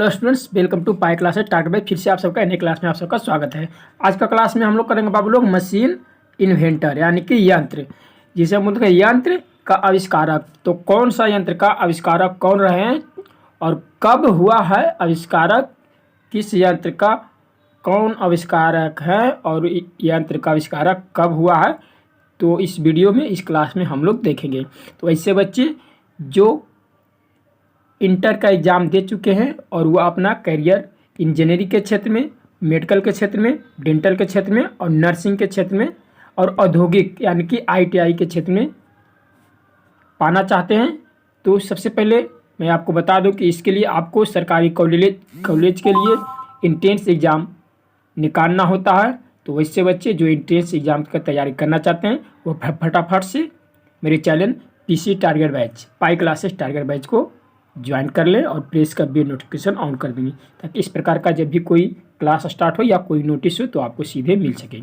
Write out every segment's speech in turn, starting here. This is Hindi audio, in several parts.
Hello students, welcome to pi classes target by. फिर से आप सबका नई क्लास में आप सबका स्वागत है। आज का क्लास में हम लोग करेंगे बाबू लोग मशीन इन्वेंटर यानी कि यंत्र, जिसे हम बोलते हैं यंत्र का आविष्कारक। तो कौन सा यंत्र का आविष्कारक कौन रहे हैं और कब हुआ है आविष्कारक, किस यंत्र का कौन आविष्कारक है और यंत्र का आविष्कारक कब हुआ है, तो इस वीडियो में इस क्लास में हम लोग देखेंगे। तो ऐसे बच्चे जो इंटर का एग्ज़ाम दे चुके हैं और वो अपना करियर इंजीनियरिंग के क्षेत्र में, मेडिकल के क्षेत्र में, डेंटल के क्षेत्र में और नर्सिंग के क्षेत्र में और औद्योगिक यानी कि ITI के क्षेत्र में पाना चाहते हैं, तो सबसे पहले मैं आपको बता दूं कि इसके लिए आपको सरकारी कॉलेज के लिए इंट्रेंस एग्ज़ाम निकालना होता है। तो वैसे बच्चे जो इंट्रेंस एग्ज़ाम की तैयारी करना चाहते हैं वो फटाफट से मेरे चैनल PC टारगेट बैच, पाई क्लासेस टारगेट बैच को ज्वाइन कर लें और प्रेस का भी नोटिफिकेशन ऑन कर देंगे, ताकि इस प्रकार का जब भी कोई क्लास स्टार्ट हो या कोई नोटिस हो तो आपको सीधे मिल सके।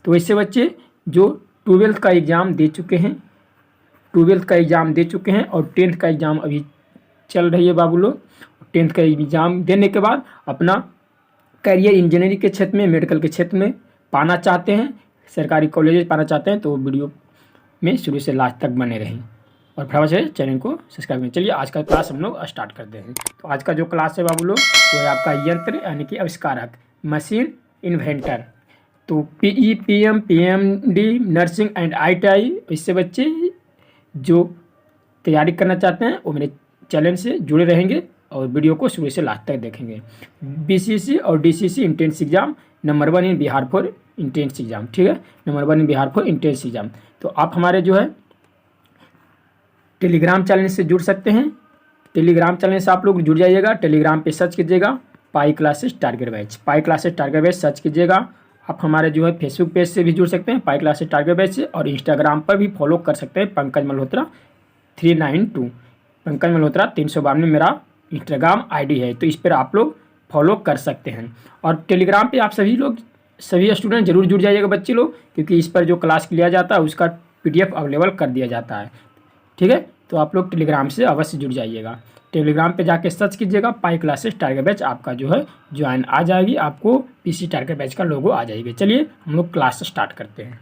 तो ऐसे बच्चे जो 12th का एग्ज़ाम दे चुके हैं, 12th का एग्ज़ाम दे चुके हैं और 10th का एग्ज़ाम अभी चल रही है बाबू लोग। 10th का एग्ज़ाम देने के बाद अपना करियर इंजीनियरिंग के क्षेत्र में, मेडिकल के क्षेत्र में पाना चाहते हैं, सरकारी कॉलेज पाना चाहते हैं, तो वीडियो में शुरू से लास्ट तक बने रहें और फटाफट से चैनल को सब्सक्राइब करें। चलिए आज का क्लास हम लोग स्टार्ट करते हैं। तो आज का जो क्लास है बाबू लोग वो है आपका यंत्र यानी कि आविष्कारक, मशीन इन्वेंटर। तो PE, PM, PMD, nursing and ITI, इससे बच्चे जो तैयारी करना चाहते हैं वो मेरे चैनल से जुड़े रहेंगे और वीडियो को शुरू से लास्ट तक देखेंगे। BCC और DCC entrance exam, number 1 in Bihar for entrance exam, ठीक है, number 1 in Bihar for entrance exam. तो आप हमारे जो है टेलीग्राम चैनल से जुड़ सकते हैं। टेलीग्राम चैनल से आप लोग जुड़ जाइएगा। टेलीग्राम पे सर्च कीजिएगा पाई क्लासेस टारगेट बैच, पाई क्लासेस टारगेट बैच सर्च कीजिएगा। आप हमारे जो है फेसबुक पेज से भी जुड़ सकते हैं पाई क्लासेस टारगेट बैच से, और इंस्टाग्राम पर भी फॉलो कर सकते हैं पंकज मल्होत्रा 392, पंकज मल्होत्रा 352 मेरा इंस्टाग्राम ID है। तो इस पर आप लोग फॉलो कर सकते हैं और टेलीग्राम पर आप सभी स्टूडेंट जरूर जुड़ जाइएगा बच्चे लोग, क्योंकि इस पर जो क्लास लिया जाता है उसका PDF अवेलेबल कर दिया जाता है, ठीक है। तो आप लोग टेलीग्राम से अवश्य जुड़ जाइएगा। टेलीग्राम पे जाके सर्च कीजिएगा पाई क्लासेस टारगेट बैच, आपका जो है ज्वाइन आ जाएगी, आपको PC टारगेट बैच का लोगो आ जाएगी। चलिए हम लोग क्लास स्टार्ट करते हैं।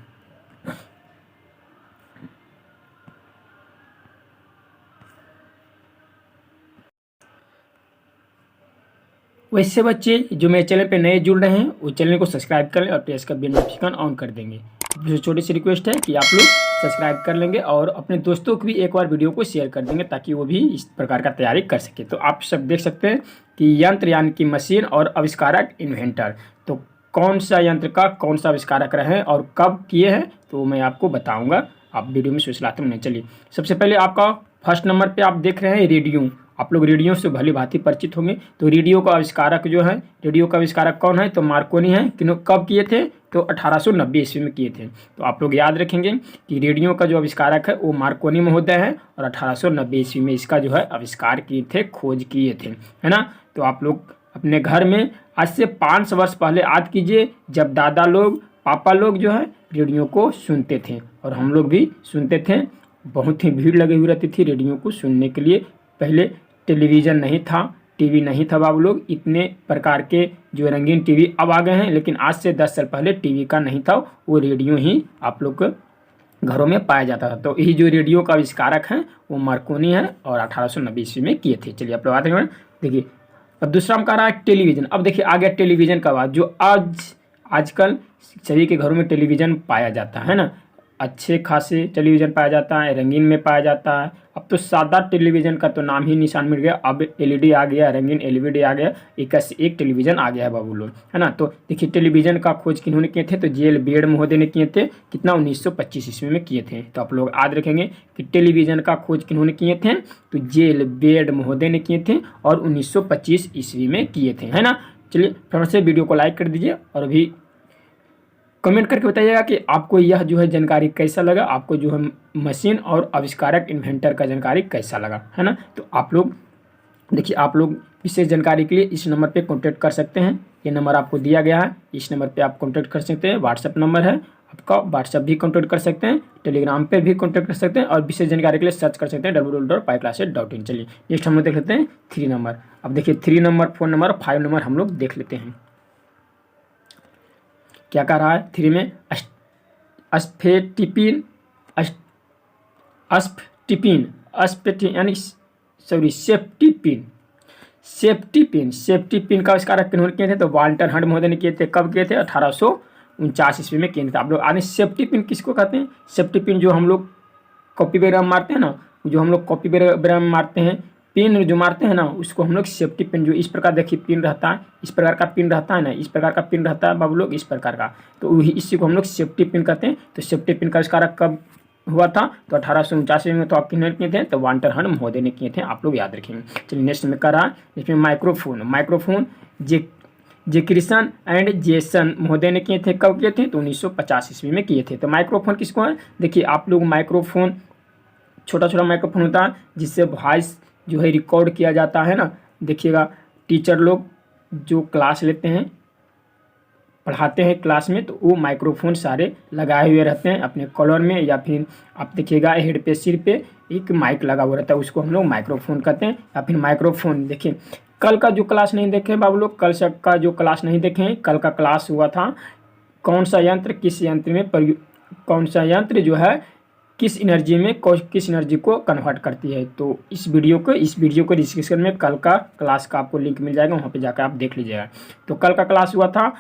वैसे बच्चे जो मेरे चैनल पे नए जुड़ रहे हैं वो चैनल को सब्सक्राइब करें और प्रेस का बेल नोटिफिकेशन ऑन कर देंगे। जो छोटी सी रिक्वेस्ट है कि आप लोग सब्सक्राइब कर लेंगे और अपने दोस्तों को भी एक बार वीडियो को शेयर कर देंगे, ताकि वो भी इस प्रकार का तैयारी कर सके। तो आप सब देख सकते हैं कि यंत्र यानी कि मशीन और आविष्कारक इन्वेंटर, तो कौन सा यंत्र का कौन सा आविष्कारक रहे और कब किए हैं तो मैं आपको बताऊँगा। आप वीडियो में सुझलाते हैं। चलिए सबसे पहले आपका फर्स्ट नंबर पर आप देख रहे हैं रेडियो। आप लोग रेडियो से भली भांति परिचित होंगे। तो रेडियो का आविष्कारक जो है, रेडियो का आविष्कारक कौन है, तो मार्कोनी है। कब किए थे, तो 1890 ईस्वी में किए थे। तो आप लोग याद रखेंगे कि रेडियो का जो आविष्कारक है वो मार्कोनी महोदय है और 1890 ईस्वी में इसका जो है आविष्कार किए थे, खोज किए थे, है ना। तो आप लोग अपने घर में आज से 500 वर्ष पहले याद कीजिए, जब दादा लोग, पापा लोग जो है रेडियो को सुनते थे और हम लोग भी सुनते थे। बहुत ही भीड़ लगी हुई रहती थी रेडियो को सुनने के लिए। पहले टेलीविज़न नहीं था, टीवी नहीं था बाबू लोग, इतने प्रकार के जो रंगीन टीवी अब आ गए हैं, लेकिन आज से 10 साल पहले टीवी का नहीं था, वो रेडियो ही आप लोग के घरों में पाया जाता था। तो यही जो रेडियो का आविष्कारक हैं वो मार्कोनी है और 1890 ईस्वी में किए थे। चलिए आप लोग आते हैं, देखिए। अब दूसरा हम कह रहा है टेलीविज़न। अब देखिए आ गया टेलीविज़न का बात, जो आजकल सभी के घरों में टेलीविज़न पाया जाता है ना। अच्छे खासे टेलीविज़न पाया जाता है, रंगीन में पाया जाता है। अब तो सादा टेलीविज़न का तो नाम ही निशान मिल गया। अब LED आ गया, रंगीन LED आ गया, एक से एक टेलीविज़न आ गया है बाबू लोग, है ना। तो देखिए टेलीविज़न का खोज किन्होंने किए थे, तो JL बेड महोदय ने किए थे। कितना, 1925 ईस्वी में किए थे। तो आप लोग याद रखेंगे कि टेलीविज़न का खोज किन्होंने किए थे, तो JL बेड महोदय ने किए थे और 1925 ईस्वी में किए थे, है ना। चलिए फटाफट से वीडियो को लाइक कर दीजिए और अभी कमेंट करके बताइएगा कि आपको यह जो है जानकारी कैसा लगा, आपको जो है मशीन और आविष्कारक इन्वेंटर का जानकारी कैसा लगा, है ना। तो आप लोग देखिए, आप लोग विशेष जानकारी के लिए इस नंबर पे कांटेक्ट कर सकते हैं। ये नंबर आपको दिया गया है, इस नंबर पे आप कांटेक्ट कर सकते हैं। व्हाट्सएप नंबर है आपका व्हाट्सएप भी कॉन्टैक्ट कर सकते हैं, टेलीग्राम पे भी कॉन्टैक्ट कर सकते हैं और विशेष जानकारी के लिए सर्च कर सकते हैं www.pyclasses.in। चलिए नेक्स्ट हम लोग देख लेते हैं 3 नंबर। अब देखिए 3 नंबर, 4 नंबर, 5 नंबर हम लोग देख लेते हैं क्या कह रहा है। 3 में अस्फेटिपिन, अस्फेटिपिन, यानी सॉरी सेफ्टिपिन का आविष्कार किन्होंने किए थे? तो वाल्टर हंट महोदय ने किए थे। कब किए थे? 1849 ईस्वी में किए थे। आप लोग आने सेफ्टिपिन किसको कहते हैं? सेफ्टिपिन जो हम लोग कॉपी वगैरह में मारते हैं ना, जो हम लोग कॉपी वगैरह में मारते हैं, पिन जो मारते हैं ना, उसको हम लोग सेफ्टी पिन, जो इस प्रकार देखिए पिन रहता है, इस प्रकार का पिन रहता है ना, इस प्रकार का पिन रहता है बाबू लोग, इस प्रकार का, तो वही इसी को हम लोग सेफ्टी पिन कहते हैं। तो सेफ्टी पिन का आविष्कार कब हुआ था? तो 1849 में। तो आप किन्होंने किए थे? तो वाल्टर हंट महोदय ने किए थे, आप लोग याद रखेंगे। चलिए नेक्स्ट में कह रहा है इसमें माइक्रोफोन जेकिसन एंड जेसन महोदय ने किए थे। कब किए थे? तो 1950 ईस्वी में किए थे। तो माइक्रोफोन किसको है? देखिए आप लोग माइक्रोफोन, छोटा छोटा माइक्रोफोन होता है जिससे वॉइस जो है रिकॉर्ड किया जाता है ना। देखिएगा टीचर लोग जो क्लास लेते हैं, पढ़ाते हैं क्लास में, तो वो माइक्रोफोन सारे लगाए हुए रहते हैं अपने कॉलर में, या फिर आप देखिएगा हेड पे, सिर पे एक माइक लगा हुआ रहता है, उसको हम लोग माइक्रोफोन कहते हैं। या फिर माइक्रोफोन देखिए, कल का जो क्लास नहीं देखे बाबू लोग, कल सब का जो क्लास नहीं देखे, कल का क्लास हुआ था कौन सा यंत्र किस यंत्र में कौन सा यंत्र जो है किस एनर्जी में किस एनर्जी को कन्वर्ट करती है। तो इस वीडियो को डिस्क्रिप्शन में कल का क्लास का आपको लिंक मिल जाएगा, वहाँ पे जाकर आप देख लीजिएगा। तो कल का क्लास हुआ था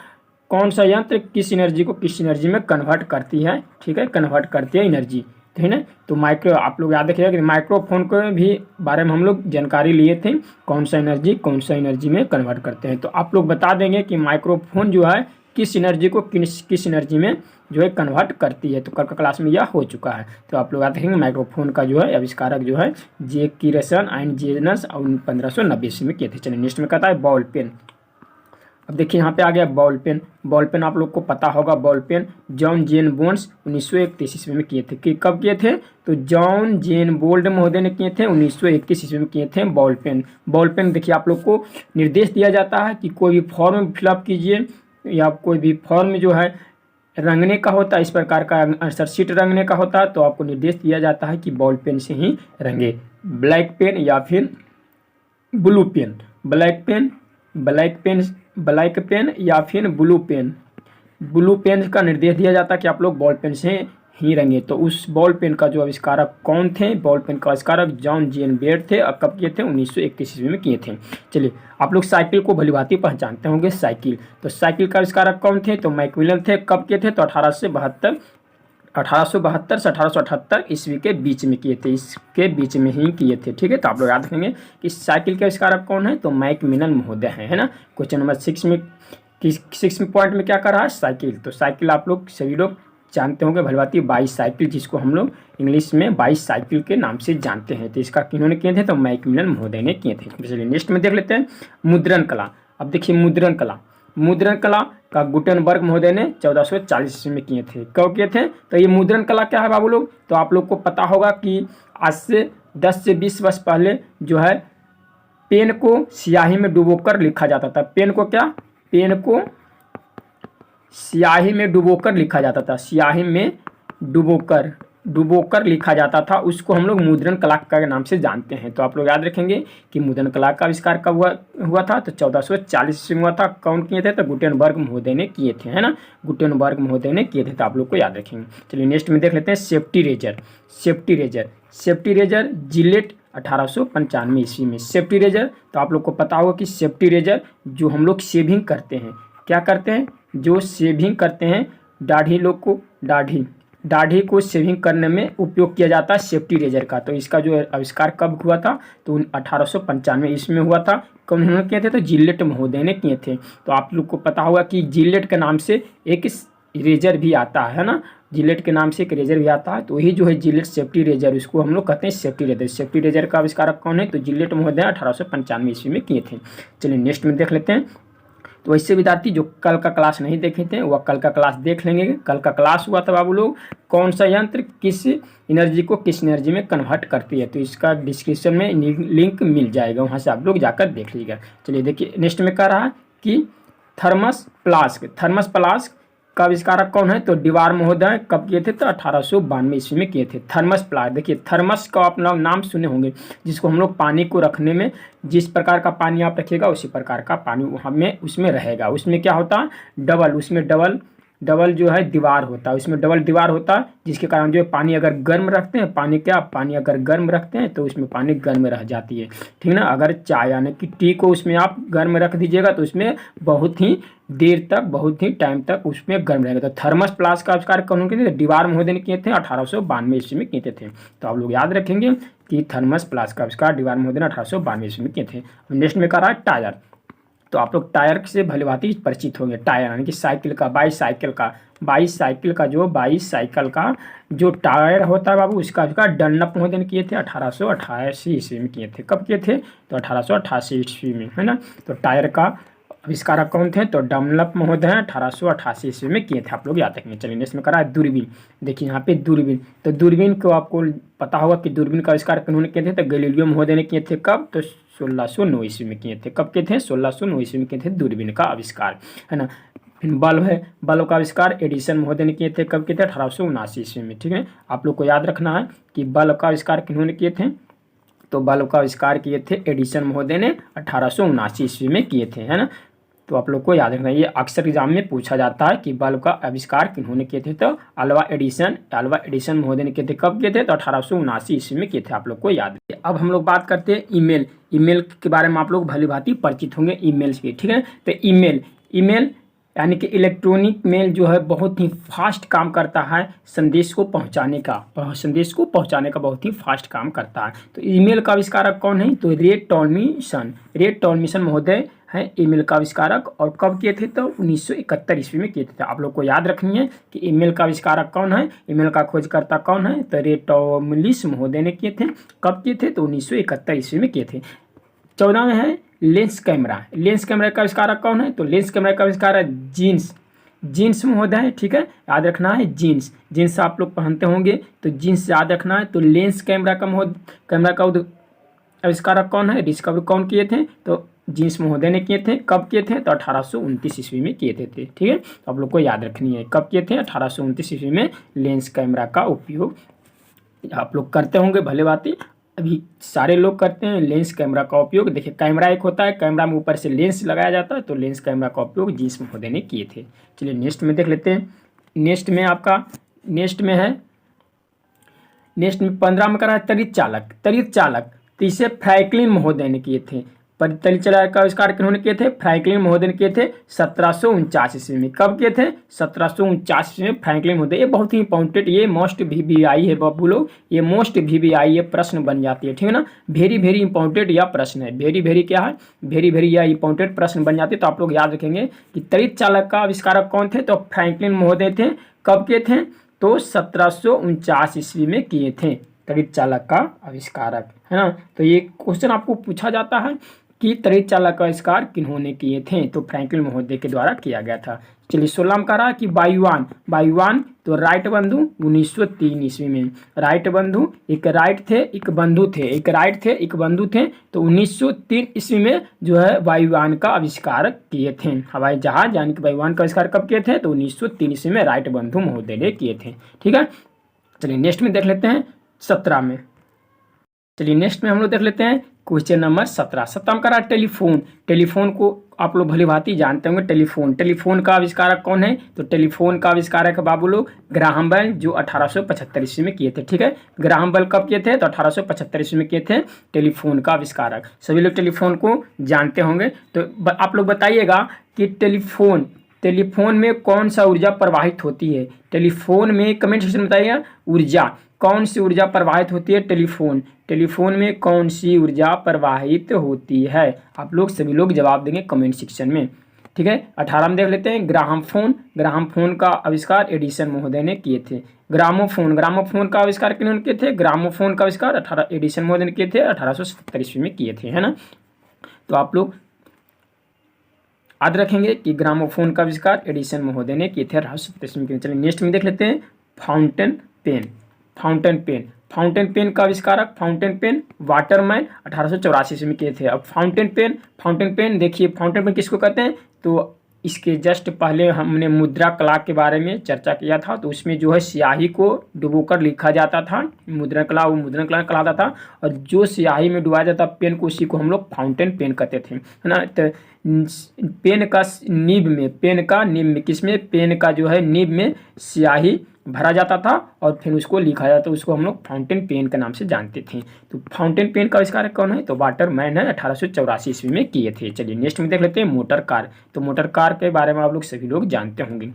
कौन सा यंत्र किस एनर्जी को किस एनर्जी में कन्वर्ट करती है, ठीक है, कन्वर्ट करती है एनर्जी, ठीक है। तो आप लोग याद रखिएगा कि माइक्रोफोन के भी बारे में हम लोग जानकारी लिए थे, कौन सा एनर्जी में कन्वर्ट करते हैं। तो आप लोग बता देंगे कि माइक्रोफोन जो है किस एनर्जी को किस एनर्जी में जो है कन्वर्ट करती है। तो कल का क्लास में यह हो चुका है। तो आप लोग याद रखेंगे माइक्रोफोन का जो है आविष्कारक जो है जेकिसन एंड जेनस और 1590 ईस्वी में किए थे। चलिए नेक्स्ट में कहता है बॉल पेन। अब देखिए यहाँ पे आ गया बॉल पेन आप लोग को पता होगा। बॉल पेन जॉन जेन बोल्स 1931 ईस्वी में किए थे। कि कब किए थे? तो जॉन जेन बोल्ड महोदय ने किए थे, 1931 ईस्वी में किए थे बॉल पेन। देखिए आप लोग को निर्देश दिया जाता है कि कोई भी फॉर्म फिलअप कीजिए, या कोई भी फॉर्म जो है रंगने का होता है, इस प्रकार का आंसर शीट रंगने का होता है, तो आपको निर्देश दिया जाता है कि बॉल पेन से ही रंगे, ब्लैक पेन या फिर ब्लू पेन, ब्लैक पेन या फिर ब्लू पेन का निर्देश दिया जाता है कि आप लोग बॉल पेन से ही रंगे। तो उस बॉल पेन का जो आविष्कारक कौन थे? बॉल पेन का आविष्कारक जॉन जेन बेड थे। और कब किए थे? 1931 ईस्वी में किए थे। चलिए आप लोग साइकिल को भलीभांति पहचानते होंगे, साइकिल। तो साइकिल का आविष्कारक कौन थे? तो मैकमिलन थे। कब किए थे? तो 1872 से 1878 ईस्वी के बीच में किए थे, इसके बीच में ही किए थे, ठीक है। तो आप लोग याद रखेंगे कि साइकिल के आविष्कारक कौन है? तो मैकमिलन महोदय हैं, है ना। क्वेश्चन नंबर 6 में पॉइंट में क्या कर रहा है? साइकिल। तो साइकिल आप लोग सभी लोग जानते होंगे भलीभांति, बाईसाइकिल, जिसको हम लोग इंग्लिश में बाईसाइकिल के नाम से जानते हैं। तो इसका किन्होंने किए थे? तो मैकमिलन महोदय ने किए थे। चलिए नेक्स्ट में देख लेते हैं मुद्रण कला। अब देखिए मुद्रण कला का गुटेनबर्ग महोदय ने 1440 ईस्वी में किए थे। कब किए थे? तो ये मुद्रण कला क्या है बाबू लोग? तो आप लोग को पता होगा कि आज से 10 से 20 वर्ष पहले जो है पेन को स्याही में डुबोकर लिखा जाता था। पेन को स्याही में डुबोकर लिखा जाता था, स्याही में डुबोकर लिखा जाता था, उसको हम लोग मुद्रण कला के नाम से जानते हैं। तो आप लोग याद रखेंगे कि मुद्रण कला का आविष्कार कब हुआ था? तो 1440 ईस्वी में हुआ था। कौन किए थे? तो गुटेनबर्ग महोदय ने किए थे, है ना, गुटेनबर्ग महोदय ने किए थे। तो आप लोग को याद रखेंगे। चलिए नेक्स्ट में देख लेते हैं सेफ्टी रेजर जिलेट 1895 ईस्वी में सेफ्टी रेजर। तो आप लोग को पता होगा कि सेफ्टी रेजर जो हम लोग शेविंग करते हैं, क्या करते हैं? जो शेविंग करते हैं दाढ़ी को शेविंग करने में उपयोग किया जाता है सेफ्टी रेजर का। तो इसका जो आविष्कार कब हुआ था? तो 1895 ईस्वी में हुआ था। कौन उन्होंने किए थे? तो जिलेट महोदय ने किए थे। तो आप लोग को पता होगा कि जिलेट के नाम से एक रेजर भी आता है ना, जिलेट के नाम से एक रेजर भी आता है। तो वही जो है जिलेट सेफ्टी रेजर, उसको हम लोग कहते हैं सेफ्टी रेजर का आविष्कारक कौन है? तो जिलेट महोदय 1895 ईस्वी में किए थे। चलिए नेक्स्ट में देख लेते हैं। तो वैसे विद्यार्थी जो कल का क्लास नहीं देखे थे वह कल का क्लास देख लेंगे। कल का क्लास हुआ था बाबू लोग कौन सा यंत्र किस एनर्जी को किस एनर्जी में कन्वर्ट करती है। तो इसका डिस्क्रिप्शन में लिंक मिल जाएगा, वहाँ से आप लोग जाकर देख लीजिएगा। चलिए देखिए नेक्स्ट में कह रहा है कि थर्मस फ्लास्क का आविष्कारक कौन है? तो डिवार महोदय कब किए थे? तो 1892 ईस्वी में किए थे। थर्मस प्लांट, देखिए थर्मस का आप लोग नाम सुने होंगे, जिसको हम लोग पानी को रखने में, जिस प्रकार का पानी आप रखिएगा उसी प्रकार का पानी वहाँ में उसमें रहेगा। उसमें क्या होता है? उसमें डबल जो है दीवार होता है, उसमें डबल दीवार होता है, जिसके कारण जो है पानी अगर गर्म रखते हैं, पानी अगर गर्म रखते हैं तो उसमें पानी गर्म रह जाती है, ठीक ना। अगर चाय यानी कि टी को उसमें आप गर्म रख दीजिएगा तो उसमें बहुत ही देर तक, बहुत ही टाइम तक उसमें गर्म रहेगा। तो थर्मस प्लास का आविष्कार कौन किए थे? डिवार महोदय ने किए थे, 1892 ईस्वी में किए थे। तो आप लोग याद रखेंगे कि थर्मस प्लास का आविष्कार डिवार महोदय ने 1892 ईस्वी में किए थे। नेक्स्ट में कह रहा है टायर। तो आप लोग टायर से भलीभांति परिचित होंगे। टायर यानी कि साइकिल का, बाईसाइकिल का जो टायर होता है बाबू, उसका आविष्कार डनलप महोदय ने किए थे, 1888 ईस्वी में किए थे। कब किए थे? तो 1888 ईस्वी में, है ना। तो टायर का आविष्कारक कौन थे? तो डनलप महोदय 1888 ईस्वी में किए थे। आप लोग याद रखेंगे। चलिए इसमें करा है दूरबीन। देखिए यहाँ पे दूरबीन, तो दूरबीन को आपको पता होगा कि दूरबीन का आविष्कार किन्होंने किए थे? तो गैलीलियो महोदय ने किए थे। कब? तो 1609 ईस्वी में किए थे। कब किए थे? 1609 ईस्वी में किए थे दूरबीन का आविष्कार, है ना। फिर बल्ब है, बल्ब का आविष्कार एडिसन महोदय ने किए थे। कब किए थे? 1879 ईस्वी में, ठीक है। आप लोग को याद रखना है कि बल्ब का आविष्कार किन्होंने किए थे? तो बल्ब का आविष्कार किए थे एडिसन महोदय ने 1879 ईस्वी में किए थे, है ना। तो आप लोग को याद रखना, ये अक्सर एग्जाम में पूछा जाता है कि बल्ब का आविष्कार किन्होंने किए थे? तो अल्वा एडिसन महोदय ने किए थे। कब किए थे? तो 1879 ईस्वी में किए थे। आप लोग को याद है। अब हम लोग बात करते हैं ईमेल के बारे में। आप लोग भली भांति परिचित होंगे ईमेल्स के, ठीक है। तो ईमेल यानी कि इलेक्ट्रॉनिक मेल जो है बहुत ही फास्ट काम करता है, संदेश को पहुंचाने का बहुत ही फास्ट काम करता है। तो ईमेल का आविष्कारक कौन है? तो रेड टॉलमिसन महोदय है ईमेल का आविष्कारक। और कब किए थे? तो 1971 ईस्वी में किए थे। आप लोग को याद रखनी है कि ईमेल का आविष्कारक कौन है, ईमेल का खोजकर्ता कौन है? तो रेड टॉलमिसन महोदय ने किए थे। कब किए थे? तो 1971 ईस्वी में किए थे। 14 में है लेंस कैमरा का आविष्कारक कौन है? तो लेंस कैमरा का आविष्कारक जीन्स महोदय है, ठीक है। याद रखना है जीन्स आप लोग पहनते होंगे, तो जीन्स याद रखना है। तो लेंस कैमरा का आविष्कारक कौन है? डिस्कवरी कौन किए थे? तो जीन्स महोदय ने किए थे। कब किए थे? तो 1829 ईस्वी में किए थे, ठीक है। तो आप लोग को याद रखनी है कब किए थे? 1829 ईस्वी में लेंस कैमरा का उपयोग आप लोग करते होंगे भले बाती। अभी सारे लोग करते हैं लेंस कैमरा का उपयोग। देखिए कैमरा एक होता है, कैमरा में ऊपर से लेंस लगाया जाता है, तो लेंस कैमरा का उपयोग जीन्स महोदय ने किए थे। चलिए नेक्स्ट में देख लेते हैं। नेक्स्ट में 15 में करा है तरित चालक। तो इसे फ्रैंकलिन महोदय ने किए थे। पर तरित चालक का आविष्कार किन्होंने किए थे? फ्रैंकलिन महोदय ने किए थे 1749 ईस्वी में। कब किए थे? 1749 ईस्वी में फ्रैंकलिन महोदय। ये बहुत ही इंपॉर्टेंट, ये मोस्ट VVI है बाबू लोग, ये मोस्ट VVI ये प्रश्न बन जाती है, ठीक है ना। वेरी इंपॉर्टेंट यह प्रश्न है। वेरी क्या है? वेरी यह इंपॉर्टेंट प्रश्न बन जाती है। तो आप लोग याद रखेंगे कि तरित चालक का आविष्कारक कौन थे? तो फ्रैंकलिन महोदय थे। कब किए थे? तो 1749 ईस्वी में किए थे तरित चालक का आविष्कारक, है ना। तो ये क्वेश्चन आपको पूछा जाता है कि तरित चालक का आविष्कार किन्होंने किए थे? तो फ्रैंकलिन महोदय के द्वारा किया गया था। चलिए 16 में कह रहा है कि वायुयान तो राइट बंधु 1903 ईस्वी में। राइट बंधु एक बंधु थे, तो 1903 ईस्वी में जो है वायुयान का आविष्कार किए थे। हवाई जहाज यानी कि वायुयान का आविष्कार कब किए थे? तो 1903 ईस्वी में राइट बंधु महोदय ने किए थे, ठीक है। चलिए नेक्स्ट में देख लेते हैं 17 में। चलिए नेक्स्ट में हम लोग देख लेते हैं क्वेश्चन नंबर 17 में करा टेलीफोन को आप लोग भली भांति जानते होंगे। टेलीफोन का आविष्कारक कौन है? तो टेलीफोन का आविष्कारक बाबू लोग ग्राहम बेल, जो 1875 ईस्वी में किए थे, ठीक है। ग्राहम बेल कब किए थे? तो 1875 ईस्वी में किए थे टेलीफोन का आविष्कारक। सभी लोग टेलीफोन को जानते होंगे। तो आप लोग बताइएगा कि टेलीफोन में कौन सा ऊर्जा प्रवाहित होती है? टेलीफोन में कमेंट सेक्शन में बताइएगा ऊर्जा, कौन सी ऊर्जा प्रवाहित होती है? टेलीफोन में कौन सी ऊर्जा प्रवाहित होती है? आप लोग सभी लोग जवाब देंगे कमेंट सेक्शन में, ठीक है। 18 में देख लेते हैं ग्रामोफोन का आविष्कार एडिसन महोदय ने किए थे। ग्रामोफोन का आविष्कार किन्होंने किए थे? ग्रामोफोन का आविष्कार एडिसन महोदय ने किए थे, 1870 ईस्वी में किए थे, है ना। तो आप लोग याद रखेंगे कि ग्रामोफोन का आविष्कार एडिसन महोदय ने किए थे 1870 ईस्वी में। चलिए नेक्स्ट में देख लेते हैं फाउंटेन पेन का आविष्कारक वाटरमैन 1884 ईस्वी में किए थे। अब फाउंटेन पेन देखिए, फाउंटेन पेन किसको कहते हैं? तो इसके जस्ट पहले हमने मुद्रा कला के बारे में चर्चा किया था। तो उसमें जो है स्याही को डुबोकर लिखा जाता था, मुद्रण कला, वो मुद्रण कला कहलाता था। और जो स्याही में डुबाया जाता पेन को, उसी को हम लोग फाउंटेन पेन कहते थे, है ना। तो पेन का नीब में, पेन का नीब में, किसमें, पेन का जो है नीब में स्याही भरा जाता था और फिर उसको लिखा जाता, उसको हम लोग फाउंटेन पेन के नाम से जानते थे। तो फाउंटेन पेन का आविष्कार कौन है, तो वाटरमैन है, 1884 ईस्वी में किए थे। चलिए नेक्स्ट में देख लेते हैं मोटर कार। तो मोटर कार के बारे में आप लोग सभी लोग जानते होंगे।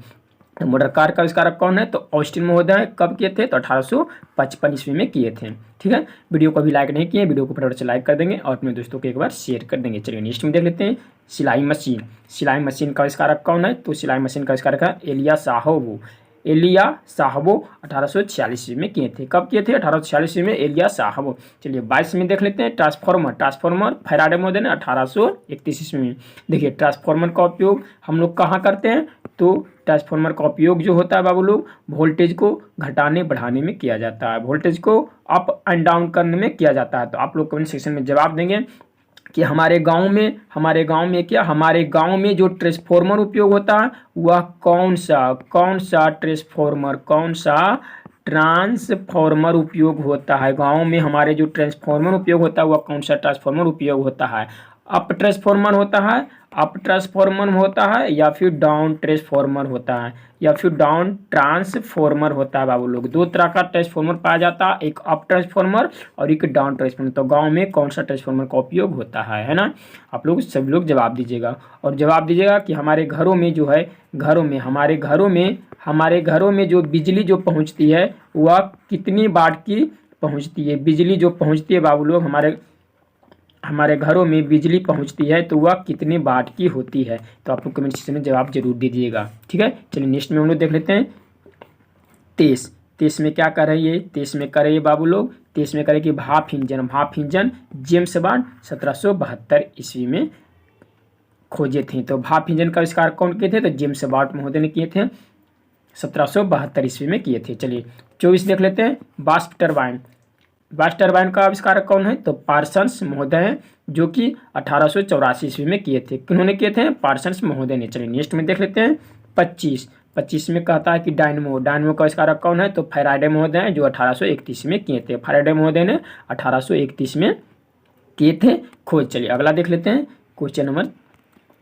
तो मोटर कार का आविष्कारक कौन है, तो ऑस्टिन महोदय कब किए थे, तो 1855 ईस्वी में किए थे। ठीक है, वीडियो को अभी लाइक नहीं किए, वीडियो को फटाफट से लाइक कर देंगे और अपने दोस्तों को एक बार शेयर कर देंगे। चलिए नेक्स्ट में देख लेते हैं सिलाई मशीन। सिलाई मशीन का आविष्कारक कौन है, तो सिलाई मशीन का आविष्कारक है एलिया साहोवो। एलिया साहबो 1846 ईस्वी में किए थे। कब किए थे, 1846 ईस्वी में एलिया साहबो। चलिए 22 में देख लेते हैं ट्रांसफार्मर। ट्रांसफार्मर फैराडे महोदय ने 1831 ईस्वी में। देखिए ट्रांसफार्मर का उपयोग हम लोग कहाँ करते हैं, तो ट्रांसफार्मर का उपयोग जो होता है बाबू लोग, वोल्टेज को घटाने बढ़ाने में किया जाता है, वोल्टेज को अप एंड डाउन करने में किया जाता है। तो आप लोग कमेंट सेक्शन में जवाब देंगे कि हमारे गांव में क्या, हमारे गांव में जो ट्रांसफार्मर उपयोग होता है वह कौन सा ट्रांसफार्मर उपयोग होता है। गांव में हमारे जो ट्रांसफार्मर उपयोग होता है वह कौन सा ट्रांसफार्मर उपयोग होता है। अप ट्रांसफार्मर होता है या फिर डाउन ट्रांसफार्मर होता है, या फिर डाउन ट्रांसफार्मर होता है बाबू लोग। दो तरह का ट्रांसफार्मर पाया जाता है, एक अप ट्रांसफार्मर और एक डाउन ट्रांसफार्मर। तो गांव में कौन सा ट्रांसफार्मर का उपयोग होता है ना। आप लोग सभी लोग जवाब दीजिएगा और जवाब दीजिएगा कि हमारे घरों में जो है, हमारे घरों में जो बिजली जो पहुंचती है वह कितनी वाट की पहुंचती है। बिजली जो पहुंचती है बाबू लोग, हमारे घरों में बिजली पहुंचती है तो वह कितने वाट की होती है। तो आप लोग कमेंट सेक्शन में जवाब जरूर दीजिएगा। ठीक है, चलिए नेक्स्ट में हम लोग देख लेते हैं 23 में क्या कर रही है, 23 में कर रही है बाबू लोग, 23 में करें कि भाप इंजन जेम्स बॉन्ड 1772 ईस्वी में खोजे थे। तो भाप इंजन का आविष्कार कौन किए थे, तो जेम्स बॉन्ड महोदय ने किए थे, 1772 ईस्वी में किए थे। चलिए 24 देख लेते हैं वाष्प टरबाइन का आविष्कारक कौन है, तो पार्सन्स महोदय हैं, जो कि 1884 ईस्वी में किए थे। किन्होंने किए थे, पार्सन्स महोदय ने। चलिए नेक्स्ट में देख लेते हैं 25 में कहता है कि डायनमो का आविष्कारक कौन है, तो फैराडे महोदय हैं, जो 1831 में किए थे। फैराडे महोदय ने 1831 में किए थे खोज। चलिए अगला देख लेते हैं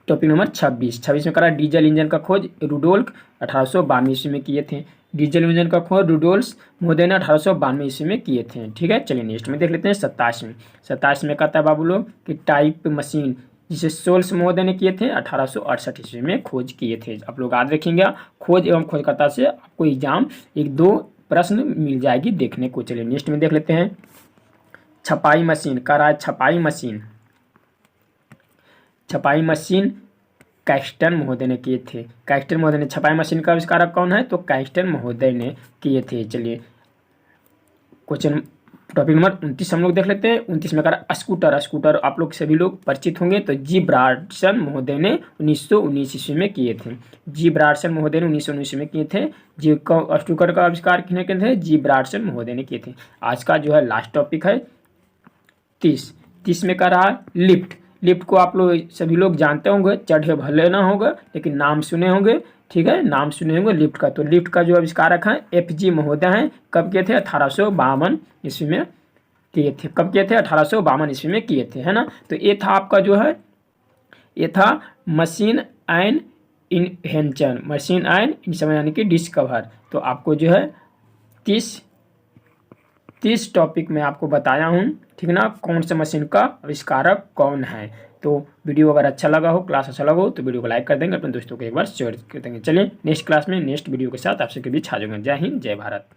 टॉपिक नंबर 26 में करा डीजल इंजन का खोज रुडोल्फ 1892 ईस्वी में किए थे। डीजल इंजन का खोज रुडोल्फ महोदय ने 1892 ईस्वी में किए थे। ठीक है, चलिए नेक्स्ट में देख लेते हैं 27 में कहता है बाबू लोग कि टाइप मशीन, जिसे सोल्स महोदय ने किए थे, 1868 ईस्वी में खोज किए थे। आप लोग याद रखेंगे, खोज एवं खोजकर्ता से आपको एग्जाम 1-2 प्रश्न मिल जाएगी देखने को। चलिए नेक्स्ट में देख लेते हैं छपाई मशीन कैस्टन महोदय ने किए थे। छपाई मशीन का आविष्कारक कौन है, तो कैस्टन महोदय ने किए थे। चलिए क्वेश्चन टॉपिक नंबर 29 हम लोग देख लेते हैं। 29 में करा स्कूटर आप लोग सभी लोग परिचित होंगे। तो जी ब्राडसन महोदय ने 1919 ईस्वी में किए थे। जी ब्राडसन महोदय ने 1919 में किए थे। स्कूटर का आविष्कार किसने किए थे, जी ब्राडसन महोदय ने किए थे। आज का जो है लास्ट टॉपिक है 30 में कह रहा लिफ्ट को आप लोग सभी लोग जानते होंगे, चढ़े भले ना होगा लेकिन नाम सुने होंगे। ठीक है, नाम सुने होंगे लिफ्ट का। तो लिफ्ट का जो आविष्कारक है FG महोदय हैं। कब किए थे, 1852 ईस्वी में किए थे। 1852 ईस्वी में किए थे, है ना। तो ये था आपका जो है, ये था मशीन एंड इन्वेंशन यानी कि डिस्कवर। तो आपको जो है 30 टॉपिक में आपको बताया हूँ, ठीक ना, कौन सा मशीन का आविष्कारक कौन है। तो वीडियो अगर अच्छा लगा हो, क्लास अच्छा लगा हो तो वीडियो को लाइक कर देंगे, अपने दोस्तों को एक बार शेयर कर देंगे। चलिए नेक्स्ट क्लास में नेक्स्ट वीडियो के साथ आप सबके बीच हाजिर होंगे। जय हिंद, जय भारत।